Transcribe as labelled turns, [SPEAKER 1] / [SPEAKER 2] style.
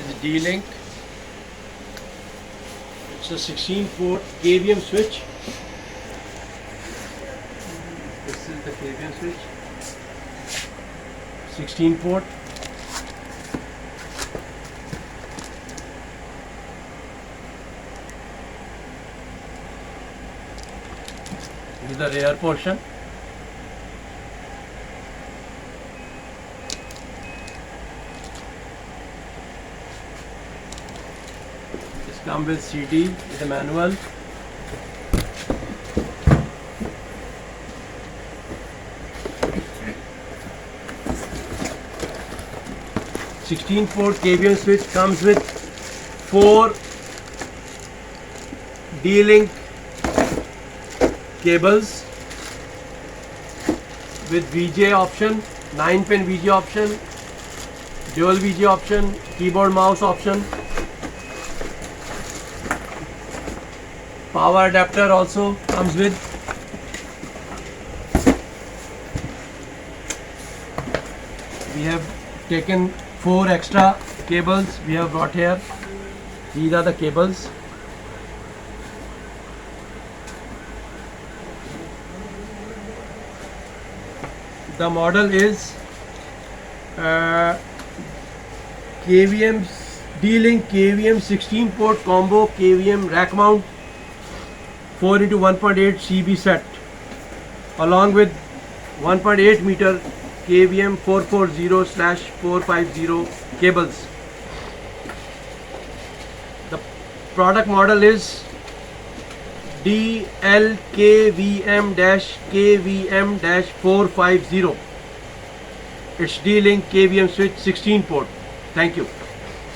[SPEAKER 1] is D-Link. It's a 16 port KVM switch. This is the KVM switch. 16 port. This is the rear portion. Come with CD with a manual. (16-port KVM switch) comes with 4 D-Link cables with VGA option, 9-pin VGA option, dual VGA option, keyboard mouse option. Power adapter also comes with. We have taken 4 extra cables we have brought here. These are the cables. The model is KVM D-Link KVM 16-port combo KVM rack mount 4x1.8 CB set along with 1.8 meter KVM 440/450 cables. The product model is DLKVM-KVM-450. It's D-Link KVM switch 16 port. Thank you.